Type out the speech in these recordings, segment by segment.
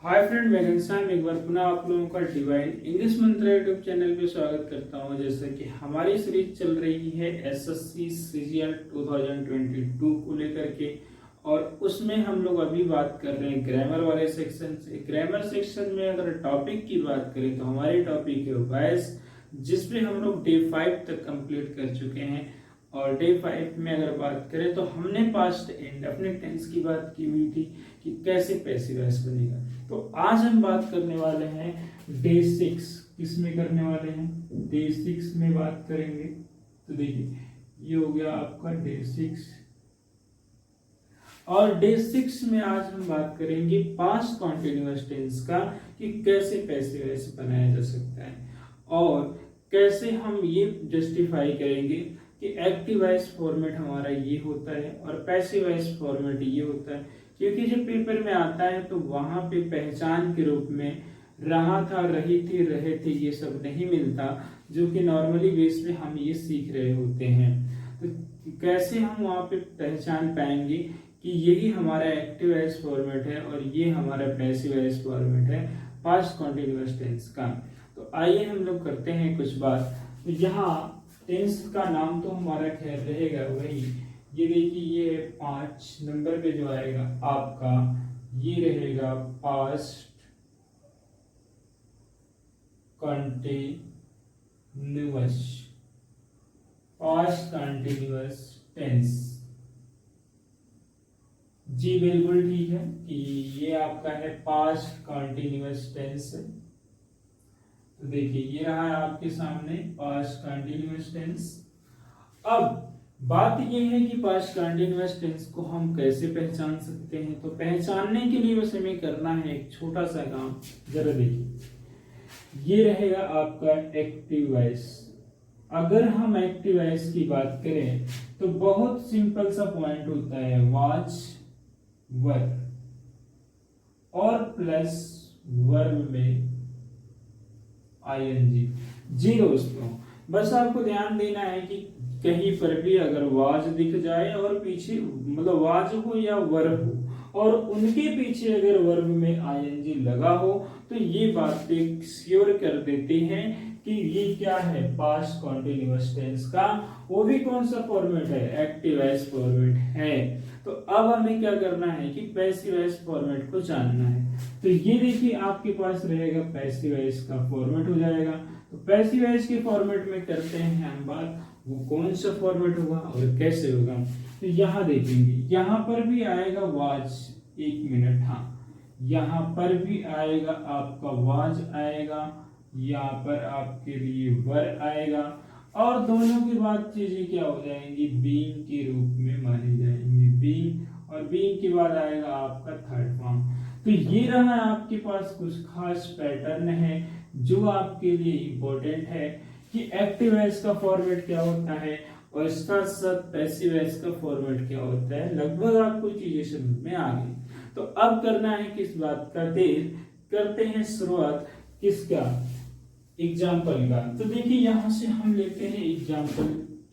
Hi friend, मैं घनश्याम एक बार पुनः आप लोगों का डिवाइन इंग्लिश मंत्र यूट्यूब चैनल पे स्वागत करता हूं। जैसे कि हमारी सीरीज चल रही है एसएससी सीजीएल 2022 को लेकर के, और उसमें हम लोग अभी बात कर रहे हैं ग्रामर वाले सेक्शन से। ग्रामर सेक्शन में अगर टॉपिक की बात करें तो हमारी टॉपिक है वॉइस, जिसमें हम लोग डे 5 तक कंप्लीट कर चुके हैं। और डे 5 में अगर बात करें तो हमने पास्ट इंडेफिनिट टेंस की बात की हुई थी कि कैसे पैसिव वॉइस बनेगा। तो आज हम बात करने वाले हैं डे 6। किस में करने वाले हैं? डे 6 में बात करेंगे। तो देखिए, ये हो गया आपका डे 6, और डे 6 में आज हम बात करेंगे पास्ट कॉन्टिन्यूअस टेंस का कि कैसे पैसिव वॉइस बनाया जा सकता है, और कैसे हम ये जस्टिफाई करेंगे कि एक्टिव वॉइस फॉर्मेट हमारा ये होता है और पैसिव वॉइस फॉर्मेट ये होता है। क्योंकि जब पेपर में आता है तो वहां पे पहचान के रूप में रहा था, रही थी, रहे थे, ये सब नहीं मिलता, जो कि नॉर्मली बेस पे हम ये सीख रहे होते हैं। तो कैसे हम वहां पे पहचान पाएंगे कि यही हमारा एक्टिव वॉइस फॉर्मेट है और ये हमारा पैसिव वॉइस फॉर्मेट है पास्ट कॉन्टिन्यूअस टेंस का। तो आइए हम लोग करते हैं कुछ बात। तो यहाँ टेंस का नाम तो हमारा खैर रहेगा वही, ये देखिए, ये 5 नंबर पे जो आएगा आपका, ये रहेगा past continuous, past continuous tense. जी बिल्कुल ठीक है कि ये आपका है पास्ट कॉन्टिन्यूअस टेंस। तो देखिए, ये रहा है आपके सामने पास्ट कॉन्टिन्यूअस टेंस। अब बात ये है कि पास्ट कॉन्टिन्यूअस टेंस को हम कैसे पहचान सकते हैं। तो पहचानने के लिए बस हमें करना है एक छोटा सा काम। जरा देखिए, ये रहेगा आपका एक्टिव वॉइस। अगर हम एक्टिव वॉइस की बात करें तो बहुत सिंपल सा पॉइंट होता है, वाज वर्ब और प्लस वर्ब में आईएनजी। जी दोस्तों, बस आपको ध्यान देना है कि कहीं पर भी अगर वाज दिख जाए और पीछे मतलब वाज हो या वर्ब हो और उनके पीछे अगर वर्ब में आईएनजी लगा हो तो ये बातें श्योर कर देते हैं कि ये क्या है, पास्ट कॉन्टिन्यूअस टेंस का वो भी कौन सा फॉर्मेट है, एक्टिव वॉइस फॉर्मेट है। तो अब हमें क्या करना है कि पैसिव वॉइस फॉर्मेट को जानना है। तो ये देखिए, आपके पास रहेगा पैसिव वॉइस का फॉर्मेट हो जाएगा। तो पैसिव वॉइस के फॉर्मेट में करते हैं हम बात, वो कौन सा फॉर्मेट होगा और कैसे होगा। तो यहाँ देखेंगे, यहाँ पर भी आएगा वाज, एक मिनट, हाँ, यहाँ पर भी आएगा आपका वाज आएगा, यहाँ पर आपके लिए वर आएगा, और दोनों के बाद चीजें क्या हो जाएंगी, बीइंग के रूप में मानी जाएंगी, बीइंग, और बीइंग के बाद आएगा आपका थर्ड फॉर्म। तो ये रहा आपके पास कुछ खास पैटर्न है जो आपके लिए इंपॉर्टेंट है कि एक्टिव वॉइस का फॉर्मेट क्या होता है और इसका साथ पैसिव वॉइस का फॉर्मेट क्या होता है। लगभग आपको चीजें समझ में आ गई। तो अब करना है किस बात का, देर करते हैं शुरुआत किसका, एग्जाम्पल का। तो देखिए, यहां से हम लेते हैं एग्जाम्पल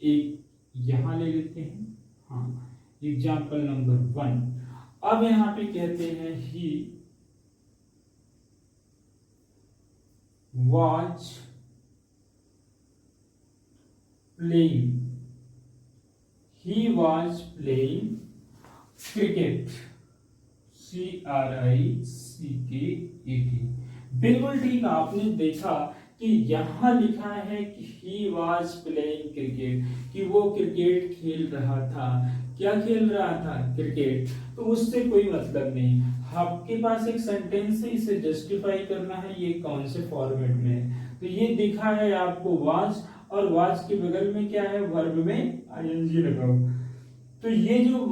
एक, यहां ले लेते हैं, हाँ, एग्जाम्पल नंबर 1। अब यहां पे कहते हैं he was playing, he was playing cricket, CRICKET। बिल्कुल ठीक, आपने देखा कि यहां लिखा है कि ही वॉज प्लेइंग क्रिकेट, कि वो क्रिकेट खेल रहा था। क्या खेल रहा था? क्रिकेट। तो उससे कोई मतलब नहीं, आपके पास एक सेंटेंस है, इसे जस्टिफाई करना है ये कौन से फॉर्मेट में है। तो ये दिखा है आपको वाज, और वाज के बगल में क्या है, वर्ब में आईएनजी लगा हुआ। तो ये जो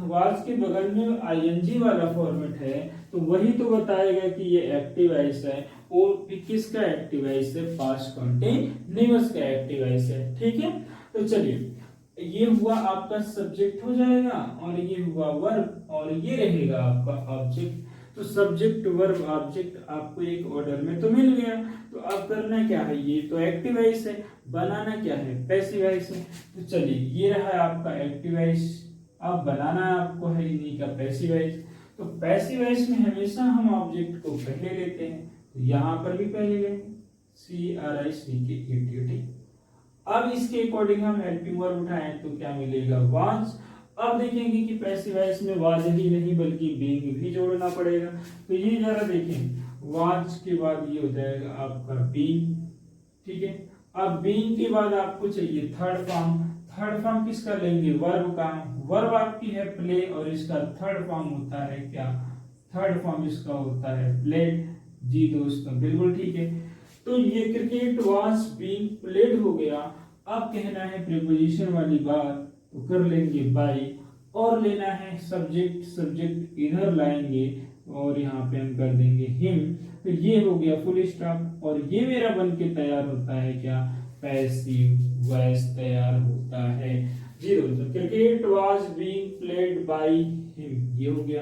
वाज के बगल में आईएनजी वाला फॉर्मेट है, तो वही तो बताएगा कि ये एक्टिव वॉइस है। और किसका एक्टिव वॉइस है? पास्ट कॉन्टिन्यूअस का एक्टिव वॉइस है। ठीक है, तो चलिए, ये हुआ आपका सब्जेक्ट हो जाएगा, और ये हुआ वर्ब, और ये रहेगा आपका ऑब्जेक्ट। तो सब्जेक्ट वर्ब ऑब्जेक्ट आपको एक ऑर्डर में तो मिल गया। तो अब करना क्या है, ये तो एक्टिव वॉइस है, बनाना क्या है, पैसिव वॉइस है। तो चलिए, ये रहा आपका एक्टिव वॉइस, अब बनाना आपको है इन्हीं का पैसिव वॉइस। तो पैसिव वॉइस में हमेशा हम ऑब्जेक्ट को पहले लेते हैं, तो यहाँ पर भी पहले लेंगे CRICK। अब इसके अकॉर्डिंग हम हेल्पिंग वर्ब उठाएं तो क्या मिलेगा, वाज। अब देखेंगे कि पैसिव वॉइस में वाज ही नहीं बल्कि बीइंग भी जोड़ना पड़ेगा, तो ये जरा देखें, वाज के बाद ये हो जाएगा आपका बीइंग, ठीक है। अब बीइंग के बाद आपको चाहिए थर्ड फॉर्म। थर्ड फॉर्म किसका लेंगे, वर्ब का। वर्ब आपकी है प्ले और इसका थर्ड फॉर्म होता है क्या, थर्ड फॉर्म इसका होता है प्लेड। जी दोस्तों बिल्कुल ठीक है। तो ये क्रिकेट वाज बीइंग प्लेड हो गया। अब कहना है प्रीपोजिशन वाली बात, तो कर लेंगे बाय और लेना है सब्जेक्ट, सब्जेक्ट इधर लाएंगे और यहाँ पे हम कर देंगे हिम। तो ये हो गया फुल स्टॉप और ये मेरा बन के तैयार होता है क्या, पैसिव वॉइस तैयार होता है। जी दोस्तों cricket was being played by him, ये हो गया।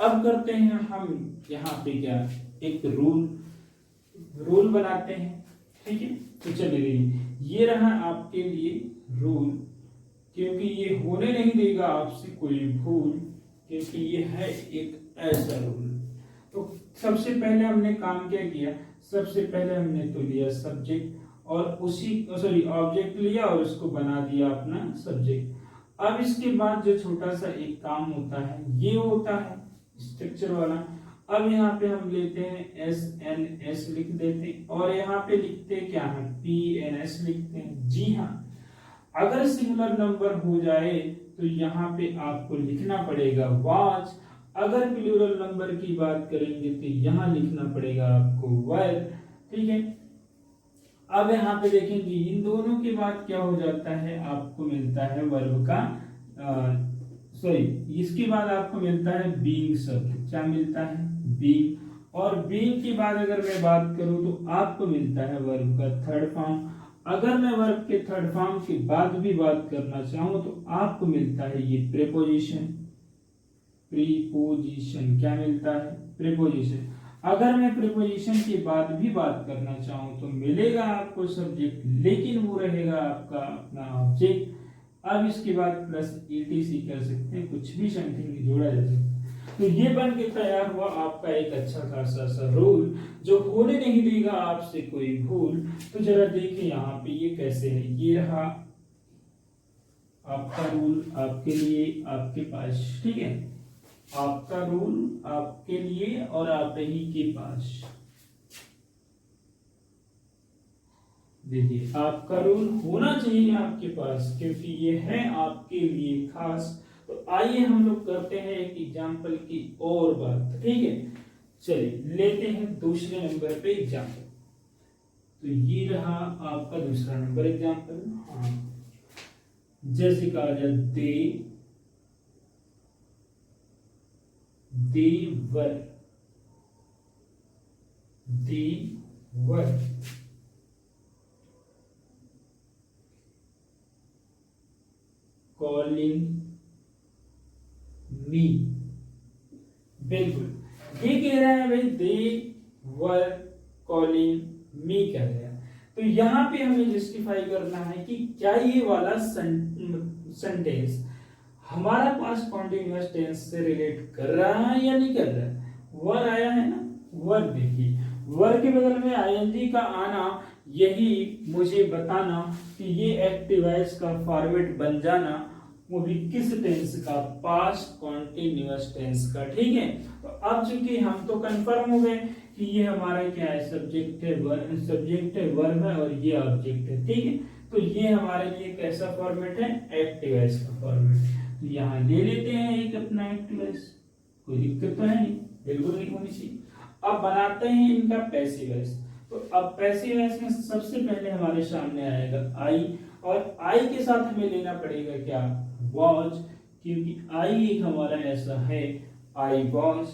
अब करते हैं हम यहाँ पे क्या, एक रूल बनाते हैं, ठीक है। तो चलिए ये रहा आपके लिए रूल, क्योंकि ये होने नहीं देगा आपसे कोई भूल, क्योंकि ये है एक ऐसा रूल। तो सबसे पहले हमने काम क्या किया, सबसे पहले हमने तो लिया सब्जेक्ट और ऑब्जेक्ट लिया और उसको बना दिया अपना सब्जेक्ट। अब इसके बाद जो छोटा सा एक काम होता है ये होता है स्ट्रक्चर वाला। अब यहाँ पे हम लेते हैं SNS लिख देते हैं और यहाँ पे लिखते क्या है, PNS लिखते हैं। जी हाँ, अगर सिंगुलर नंबर हो जाए तो यहाँ पे आपको लिखना पड़ेगा वाज। अगर प्लूरल नंबर की बात करेंगे तो यहाँ लिखना पड़ेगा आपको वर, ठीक है। अब यहाँ पे देखेंगे इन दोनों के बाद क्या हो जाता है, आपको मिलता है वर्ब का इसके बाद आपको मिलता है बीइंग शब्द। क्या मिलता है, बीइंग। और बीइंग के बाद अगर मैं बात करूं तो आपको मिलता है वर्ब का थर्ड फॉर्म। अगर मैं वर्ब के थर्ड फॉर्म के बाद भी बात करना चाहूं तो आपको मिलता है ये प्रीपोजिशन। प्रीपोजिशन क्या मिलता है, प्रीपोजिशन। अगर मैं प्रीपोजिशन के बाद भी बात करना चाहूं तो मिलेगा आपको सब्जेक्ट, लेकिन वो रहेगा आपका अपना ऑब्जेक्ट। अब इसके बाद प्लस ETC कर सकते हैं, कुछ भी समथिंग जोड़ा जा सकता है। तो ये बन के तैयार हुआ आपका एक अच्छा खासा सा रूल जो होने नहीं देगा आपसे कोई भूल। तो जरा देखिए यहाँ पे ये कैसे है, ये रहा आपका रूल आपके लिए आपके पास, ठीक है। आपका रूल आपके लिए और आप ही के पास, देखिए आपका रूल होना चाहिए आपके पास क्योंकि ये है आपके लिए खास। तो आइए हम लोग करते हैं एक एग्जाम्पल की और बात, ठीक है। चलिए लेते हैं दूसरे नंबर पे एग्जाम्पल। तो ये रहा आपका दूसरा नंबर एग्जाम्पल। हाँ, जैसे कहा जाए देवर कॉलिंग मी। बिल्कुल ये कह रहा है भाई दे वर कॉलिंग मी कह रहा है। तो यहाँ पे हमें जस्टिफाई करना है कि क्या ये वाला सेंटेंस हमारा पास कॉन्टिन्यूअस टेंस से रिलेट कर रहा है या नहीं कर रहा है। वर आया है ना, वर देखिए वर के बगल में ING का आना यही मुझे बताना कि ये एक्टिव वॉइस का फॉर्मेट बन जाना, वो भी किस टेंस का, पास्ट कॉन्टिन्यूअस टेंस का, ठीक है। तो अब चूंकि हम तो कंफर्म हो गए कि ये हमारा क्या है, सब्जेक्ट है वर्ब है और ये ऑब्जेक्ट है, ठीक है। तो ये हमारे लिए कैसा फॉर्मेट है, एक्टिव वॉइस का फॉर्मेट। तो यहाँ ले लेते हैं एक अपना एक्टिव वॉइस, कोई दिक्कत तो है नहीं, बिल्कुल नहीं होनी चाहिए। अब बनाते हैं इनका पैसिव वॉइस। तो अब पैसिव वॉइस में सबसे पहले हमारे सामने आएगा आई, और आई के साथ हमें लेना पड़ेगा क्या, वॉज, क्योंकि आई एक हमारा ऐसा है, आई वॉज।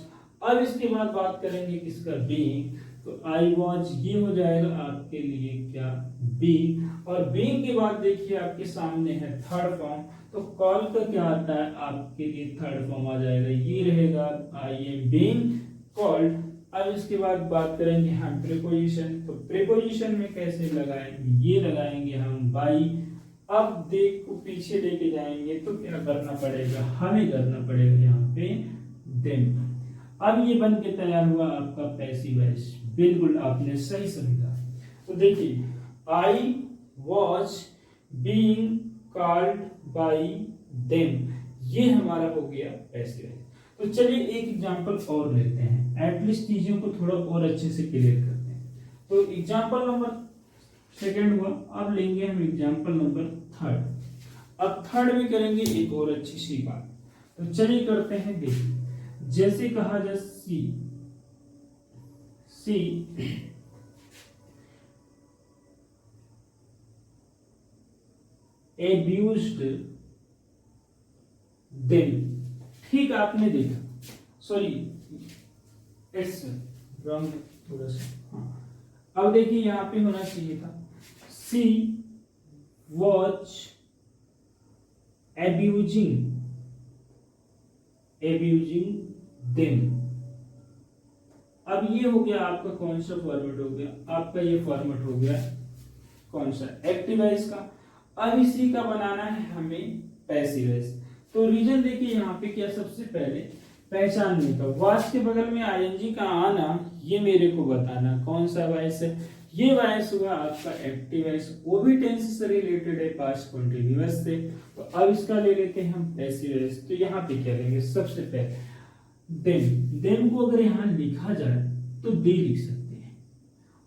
अब इसके बाद बात करेंगे किसका, बीइंग। तो आई वॉज ये हो जाएगा आपके लिए क्या, बीइंग। और बीइंग के बाद देखिए आपके सामने है थर्ड फॉर्म। तो कॉल का क्या आता है आपके लिए, थर्ड फॉर्म आ जाएगा, ये रहेगा आई एम बीइंग कॉल्ड। अब इसके बाद बात करेंगे हम प्रीपोजिशन। तो प्रीपोजिशन में कैसे लगाएंगे, ये लगाएंगे हम बाई। अब देख को पीछे लेके जाएंगे तो क्या करना पड़ेगा, हमें करना पड़ेगा यहाँ पे देम। अब ये बन के तैयार हुआ आपका पैसिव वॉइस। बिल्कुल आपने सही समझा। तो देखिए, I was being called by them, ये हमारा हो गया पैसिव वॉइस। तो चलिए एक एग्जांपल और लेते हैं, एटलीस्ट चीजों को थोड़ा और अच्छे से क्लियर करते हैं। तो एग्जांपल नंबर सेकंड हुआ, अब लेंगे हम एग्जांपल नंबर थर्ड। अब थर्ड में करेंगे एक और अच्छी सी बात। तो चलिए करते हैं, देखिए जैसे कहा जाए सी abused them, ठीक आपने देखा, सॉरी इट्स रॉन्ग थोड़ा सा, हाँ। अब देखिए यहां पे होना चाहिए था सी वॉच abusing them। अब ये हो गया आपका कौन सा फॉर्मेट हो गया, आपका ये फॉर्मेट हो गया कौन सा, एक्टिव वॉइस का। अब इसी का बनाना है हमें पैसिव वॉइस। तो रीजन देखिए यहाँ पे क्या, सबसे पहले पहचानने का, वॉच के बगल में आईएनजी का आना, ये मेरे को बताना कौन सा वॉइस है। ये वॉइस हुआ आपका एक्टिव वॉइस, वो भी टेंस से रिलेटेड है, पास्ट कंटिन्यूअस से। तो अब इसका ले लेते हैं हम पैसिव वॉइस। तो यहाँ पे क्या लेंगे, सबसे पहले देम को अगर यहाँ लिखा जाए तो दे लिख सकते हैं,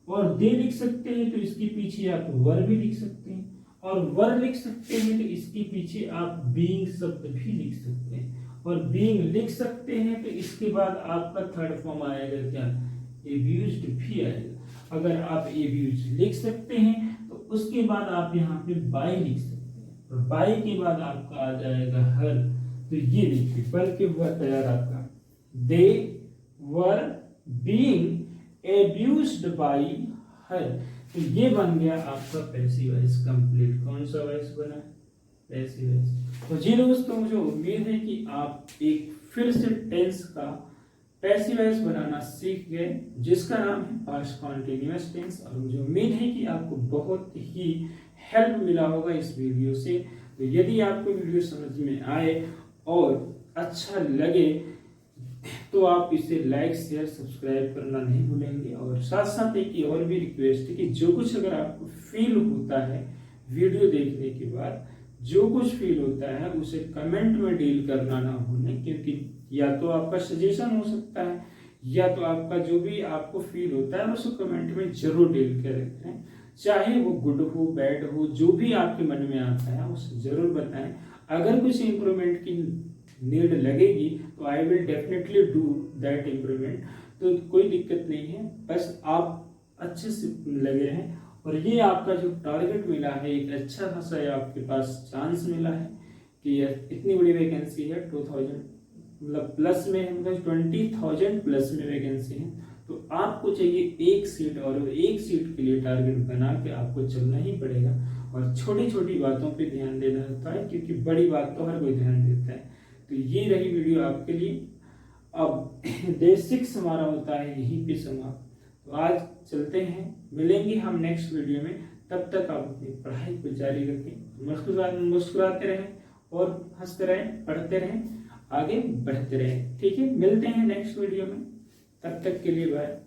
और दे लिख सकते हैं तो इसके पीछे आप वर भी लिख सकते हैं, और वर लिख सकते हैं तो इसके पीछे आप बीइंग शब्द भी लिख सकते हैं, और बीइंग लिख सकते हैं तो इसके बाद आपका थर्ड फॉर्म आएगा क्या, एब्यूज्ड भी आएगा। अगर आप एब्यूज लिख सकते हैं तो उसके बाद आप यहाँ पे बाय लिख सकते हैं, और बाय के बाद आपका आ जाएगा हर। तो ये देखिए बल्कि हुआ तैयार आपका, दे वर बीइंग एब्यूज्ड बाय हर। तो ये बन गया आपका पैसिव वॉइस कंप्लीट। कौन सा वॉइस बना, पैसिव वॉइस। तो जी दोस्तों, मुझे उम्मीद है कि आप एक फिर से टेंस का पैसिव वॉइस बनाना सीख गए, जिसका नाम है पास्ट कंटीन्यूअस टेंस। और मुझे उम्मीद है कि आपको बहुत ही हेल्प मिला होगा इस वीडियो से। तो यदि आपको वीडियो समझ में आए और अच्छा लगे तो आप इसे लाइक शेयर सब्सक्राइब करना नहीं भूलेंगे। और साथ साथ एक और भी रिक्वेस्ट है कि जो कुछ अगर आपको फील होता है वीडियो देखने के बाद, जो कुछ फील होता है उसे कमेंट में डील करना ना भूलें, क्योंकि या तो आपका सजेशन हो सकता है या तो आपका जो भी आपको फील होता है उसको कमेंट में जरूर डील करें, चाहे वो गुड हो बैड हो, जो भी आपके मन में आता है उसे जरूर बताएं। अगर कुछ इम्प्रूवमेंट की नीड लगेगी तो I will definitely do that improvement. तो कोई दिक्कत नहीं है, बस आप अच्छे से लगे रहें। और ये आपका जो टारगेट मिला है, एक अच्छा खासा आपके पास चांस मिला है कि इतनी बड़ी वैकेंसी है, 2000 मतलब प्लस में, मतलब 20,000 प्लस में वैकेंसी है। तो आपको चाहिए एक सीट, और एक सीट के लिए टारगेट बना के आपको चलना ही पड़ेगा। और छोटी छोटी बातों पे ध्यान देना होता है, क्योंकि बड़ी बात तो हर कोई ध्यान देता है। तो ये रही वीडियो आपके लिए। अब डे 6 हमारा होता है यहीं पे समाप्त। तो आज चलते हैं, मिलेंगे हम नेक्स्ट वीडियो में। तब तक आप अपनी पढ़ाई को जारी रखें, मुस्कुराते रहें और हंसते रहें, पढ़ते रहें, आगे बढ़ते रहें। ठीक है, मिलते हैं नेक्स्ट वीडियो में, तब तक के लिए बाय।